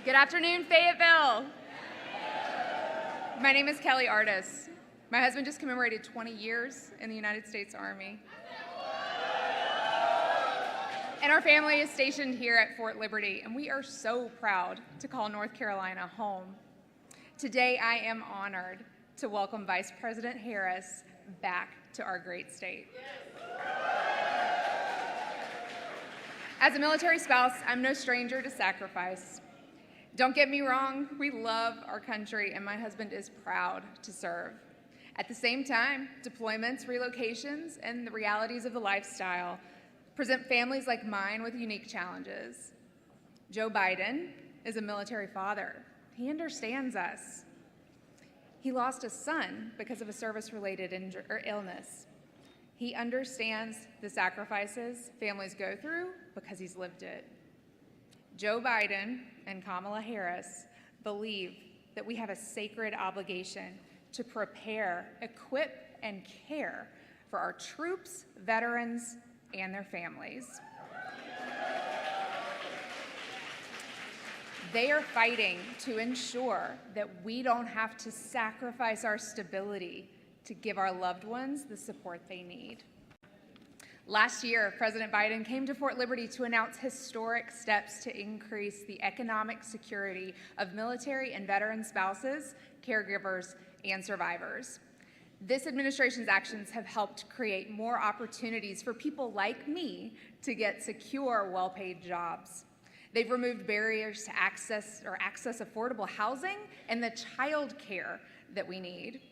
Good afternoon, Fayetteville. My name is Kelly Artis. My husband just commemorated 20 years in the United States Army. And our family is stationed here at Fort Liberty, and we are so proud to call North Carolina home. Today, I am honored to welcome Vice President Harris back to our great state. As a military spouse, I'm no stranger to sacrifice. Don't get me wrong, we love our country, and my husband is proud to serve. At the same time, deployments, relocations, and the realities of the lifestyle present families like mine with unique challenges. Joe Biden is a military father. He understands us. He lost a son because of a service-related illness. He understands the sacrifices families go through because he's lived it. Joe Biden and Kamala Harris believe that we have a sacred obligation to prepare, equip, and care for our troops, veterans, and their families. They are fighting to ensure that we don't have to sacrifice our stability to give our loved ones the support they need. Last year, President Biden came to Fort Liberty to announce historic steps to increase the economic security of military and veteran spouses, caregivers, and survivors. This administration's actions have helped create more opportunities for people like me to get secure, well-paid jobs. They've removed barriers to access affordable housing and the child care that we need.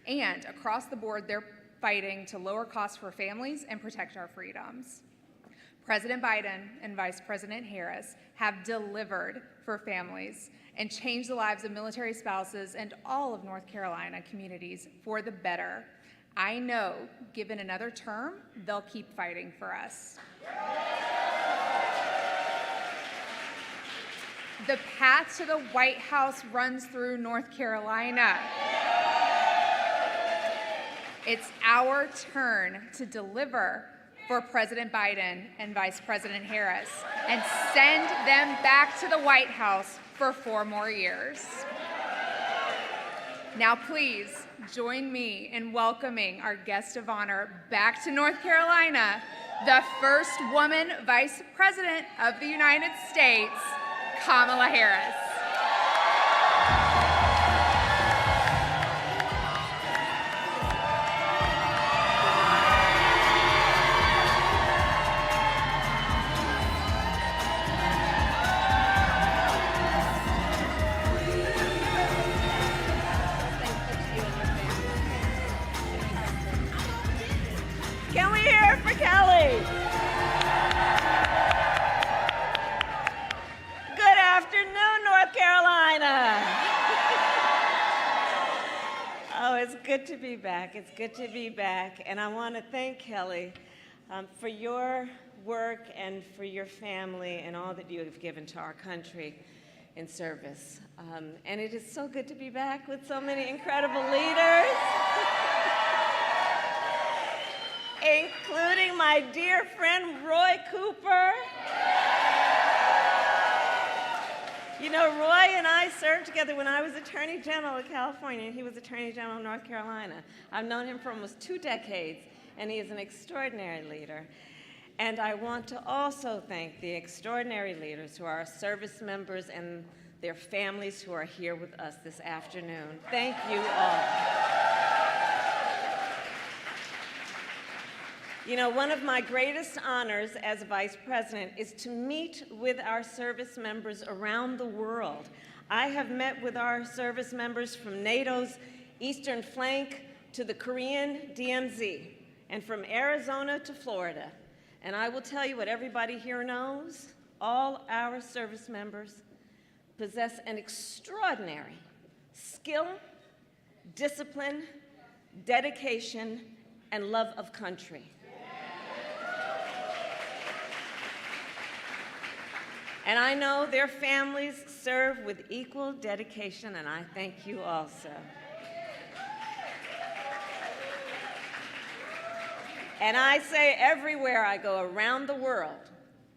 And across the board, they're fighting to lower costs for families and protect our freedoms. President Biden and Vice President Harris have delivered for families and changed the lives of military spouses and all of North Carolina communities for the better. I know, given another term, they'll keep fighting for us. The path to the White House runs through North Carolina. It's our turn to deliver for President Biden and Vice President Harris and send them back to the White House for 4 more years. Now please join me in welcoming our guest of honor back to North Carolina, the first woman Vice President of the United States, Kamala Harris. Can we hear it for Kelly? Good afternoon, North Carolina. Oh, it's good to be back. It's good to be back. And I want to thank Kelly for your work and for your family and all that you have given to our country in service. And it is so good to be back with so many incredible leaders. Including my dear friend Roy Cooper. You know, Roy and I served together when I was Attorney General of California, and he was Attorney General of North Carolina. I've known him for almost 2 decades, and he is an extraordinary leader. And I want to also thank the extraordinary leaders who are our service members and their families who are here with us this afternoon. Thank you all. You know, one of my greatest honors as Vice President is to meet with our service members around the world. I have met with our service members from NATO's eastern flank to the Korean DMZ, and from Arizona to Florida. And I will tell you what everybody here knows, all our service members possess an extraordinary skill, discipline, dedication, and love of country. And I know their families serve with equal dedication, and I thank you also. And I say everywhere I go around the world,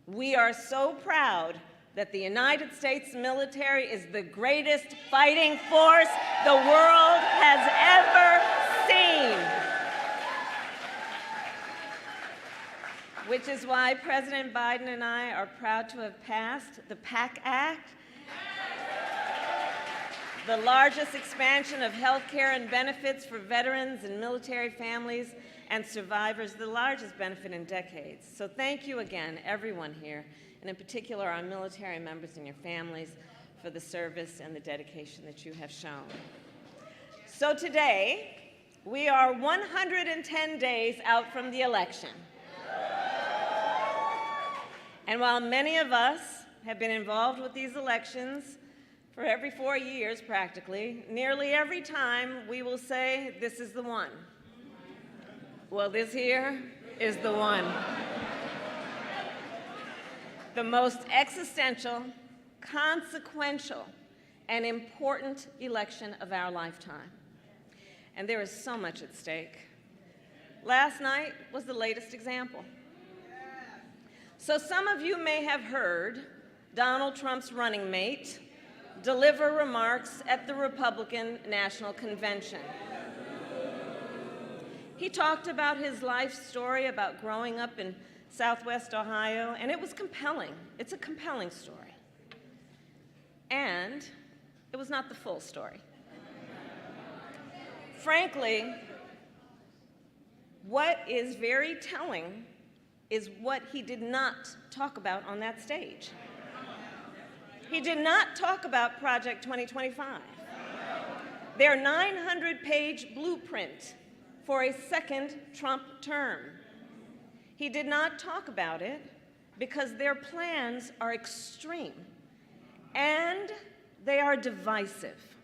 we are so proud that the United States military is the greatest fighting force the world has ever seen. Which is why President Biden and I are proud to have passed the PACT Act, the largest expansion of health care and benefits for veterans and military families and survivors, the largest benefit in decades. So thank you again, everyone here, and in particular our military members and your families, for the service and the dedication that you have shown. So today, we are 110 days out from the election. And while many of us have been involved with these elections for every 4 years practically, nearly every time we will say, this is the one. Well, this here is the one. The most existential, consequential, and important election of our lifetime. And there is so much at stake. Last night was the latest example. So some of you may have heard Donald Trump's running mate deliver remarks at the Republican National Convention. He talked about his life story about growing up in Southwest Ohio, and it was compelling. It's a compelling story. And it was not the full story. Frankly, what is very telling is what he did not talk about on that stage. He did not talk about Project 2025, their 900-page blueprint for a second Trump term. He did not talk about it because their plans are extreme and they are divisive.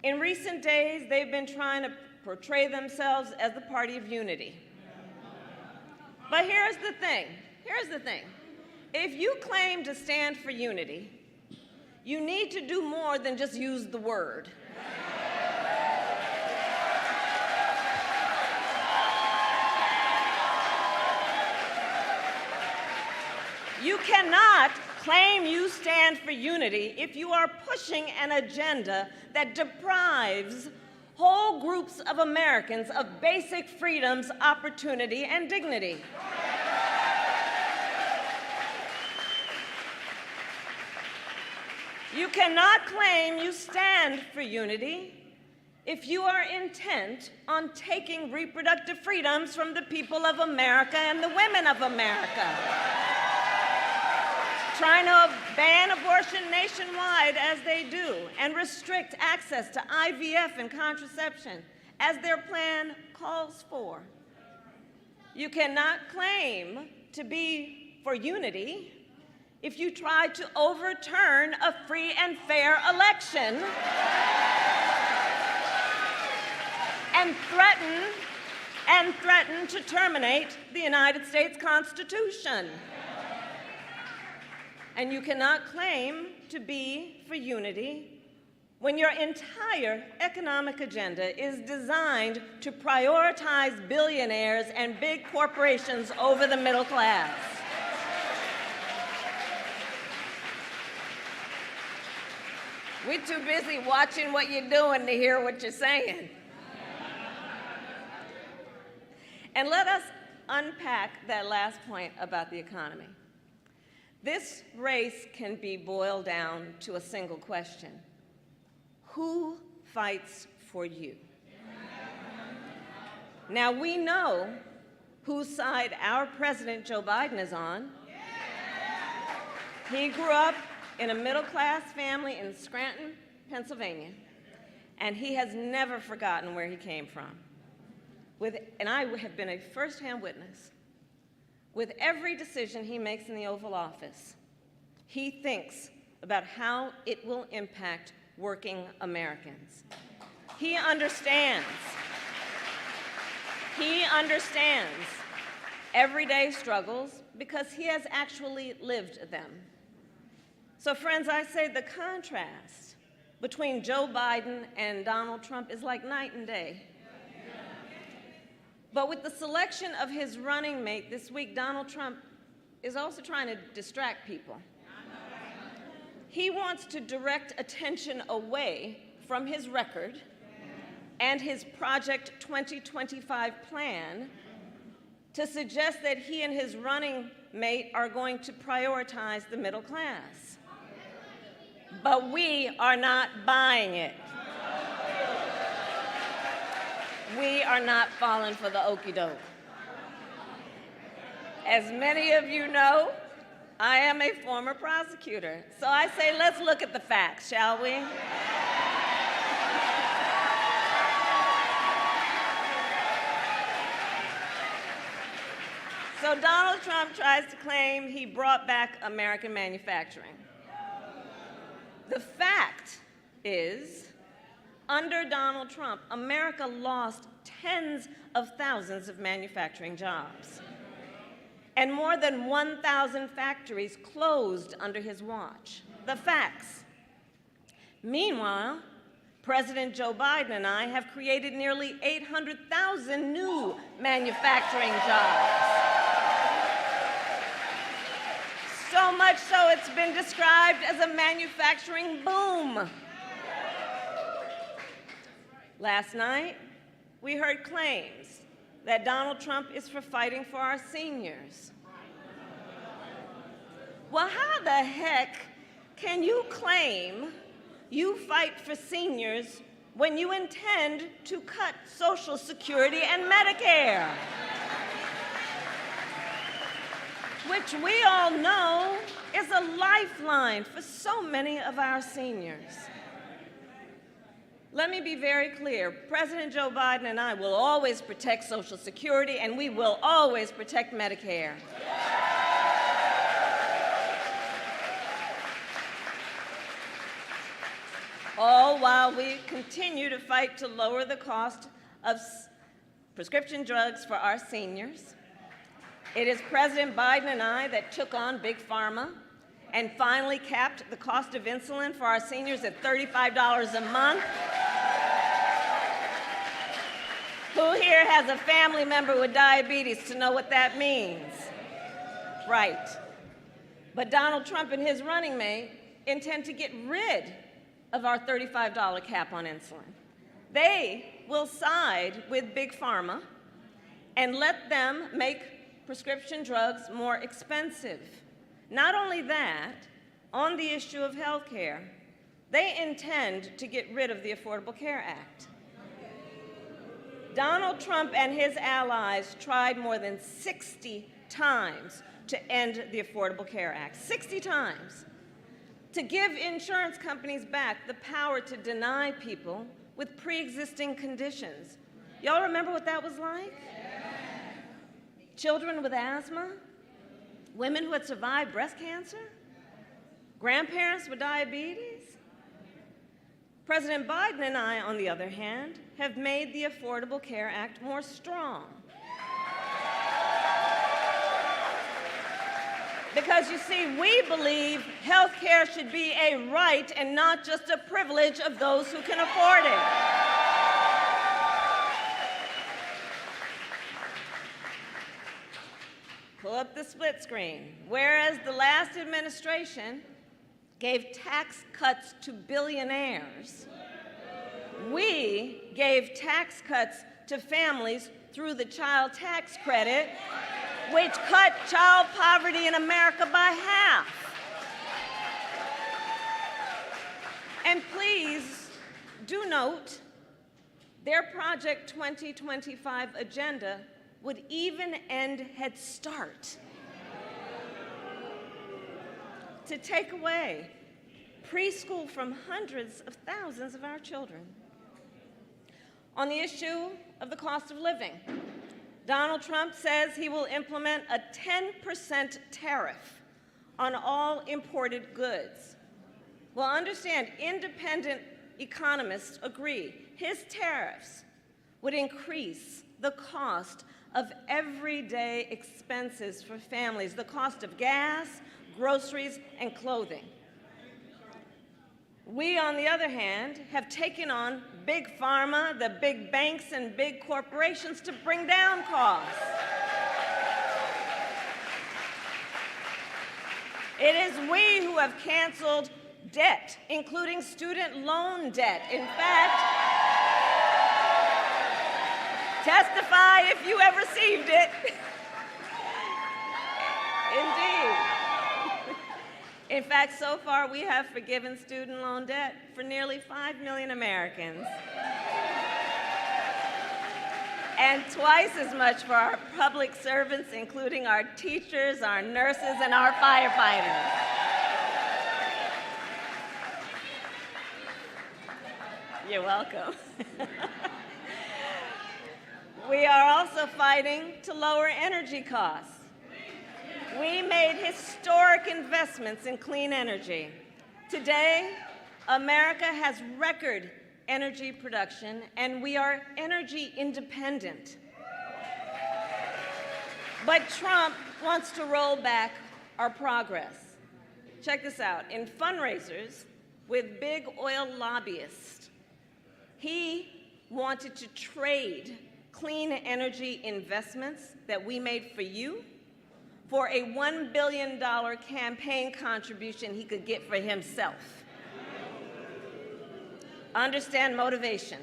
In recent days, they've been trying to portray themselves as the party of unity. But here's the thing. If you claim to stand for unity, you need to do more than just use the word. You cannot claim you stand for unity if you are pushing an agenda that deprives whole groups of Americans of basic freedoms, opportunity, and dignity. You cannot claim you stand for unity if you are intent on taking reproductive freedoms from the people of America and the women of America. Trying to ban abortion nationwide as they do and restrict access to IVF and contraception as their plan calls for. You cannot claim to be for unity if you try to overturn a free and fair election and threaten to terminate the United States Constitution. And you cannot claim to be for unity when your entire economic agenda is designed to prioritize billionaires and big corporations over the middle class. We're too busy watching what you're doing to hear what you're saying. And let us unpack that last point about the economy. This race can be boiled down to a single question. Who fights for you? Now, we know whose side our President Joe Biden is on. He grew up in a middle-class family in Scranton, Pennsylvania, and he has never forgotten where he came from. And I have been a first-hand witness. With every decision he makes in the Oval Office, he thinks about how it will impact working Americans. He understands everyday struggles because he has actually lived them. So friends, I say the contrast between Joe Biden and Donald Trump is like night and day. But with the selection of his running mate this week, Donald Trump is also trying to distract people. He wants to direct attention away from his record and his Project 2025 plan to suggest that he and his running mate are going to prioritize the middle class. But we are not buying it. We are not falling for the okie doke. As many of you know, I am a former prosecutor. So I say, let's look at the facts, shall we? So Donald Trump tries to claim he brought back American manufacturing. The fact is, under Donald Trump, America lost tens of thousands of manufacturing jobs. And more than 1,000 factories closed under his watch. The facts. Meanwhile, President Joe Biden and I have created nearly 800,000 new manufacturing jobs. So much so it's been described as a manufacturing boom. Last night, we heard claims that Donald Trump is for fighting for our seniors. Well, how the heck can you claim you fight for seniors when you intend to cut Social Security and Medicare? Which we all know is a lifeline for so many of our seniors. Let me be very clear. President Joe Biden and I will always protect Social Security, and we will always protect Medicare. All while we continue to fight to lower the cost of prescription drugs for our seniors. It is President Biden and I that took on Big Pharma and finally capped the cost of insulin for our seniors at $35 a month. Who here has a family member with diabetes to know what that means? Right. But Donald Trump and his running mate intend to get rid of our $35 cap on insulin. They will side with Big Pharma and let them make prescription drugs more expensive. Not only that, on the issue of health care, they intend to get rid of the Affordable Care Act. Donald Trump and his allies tried more than 60 times to end the Affordable Care Act, 60 times, to give insurance companies back the power to deny people with pre-existing conditions. Y'all remember what that was like? Children with asthma, women who had survived breast cancer, grandparents with diabetes. President Biden and I, on the other hand, have made the Affordable Care Act more strong. Because you see, we believe health care should be a right and not just a privilege of those who can afford it. Pull up the split screen. Whereas the last administration gave tax cuts to billionaires, we gave tax cuts to families through the child tax credit, which cut child poverty in America by half. And please do note, their Project 2025 agenda would even end Head Start, to take away preschool from hundreds of thousands of our children. On the issue of the cost of living, Donald Trump says he will implement a 10% tariff on all imported goods. Well, understand, independent economists agree his tariffs would increase the cost of everyday expenses for families, the cost of gas, groceries, and clothing. We, on the other hand, have taken on Big Pharma, the big banks, and big corporations to bring down costs. It is we who have canceled debt, including student loan debt. In fact, testify if you have received it. Indeed. In fact, so far we have forgiven student loan debt for nearly 5 million Americans. And twice as much for our public servants, including our teachers, our nurses, and our firefighters. You're welcome. We are also fighting to lower energy costs. We made historic investments in clean energy. Today, America has record energy production, and we are energy independent. But Trump wants to roll back our progress. Check this out. In fundraisers with big oil lobbyists, he wanted to trade clean energy investments that we made for you for a $1 billion campaign contribution he could get for himself. Understand motivation.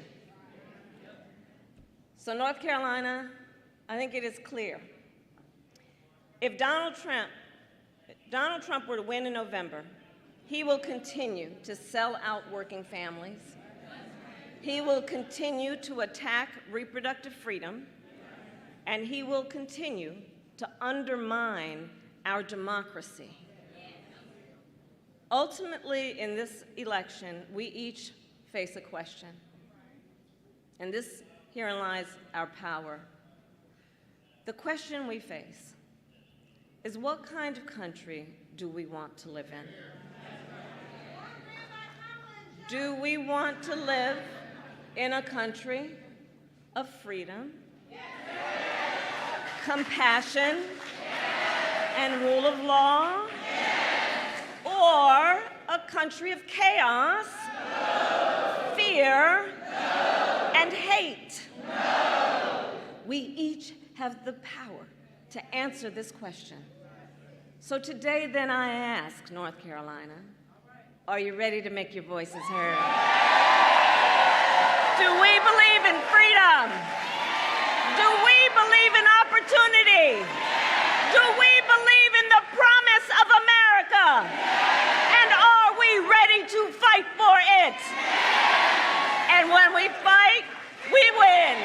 So North Carolina, I think it is clear. If Donald Trump were to win in November, he will continue to sell out working families. He will continue to attack reproductive freedom, and he will continue to undermine our democracy. Ultimately, in this election, we each face a question. And herein lies our power. The question we face is, what kind of country do we want to live in? Do we want to live in a country of freedom, compassion, and rule of law? Or a country of chaos, fear, and hate? We each have the power to answer this question. So today, then, I ask North Carolina, are you ready to make your voices heard? Do we believe in freedom? Do we believe in opportunity? Do we believe in the promise of America? And are we ready to fight for it? And when we fight, we win.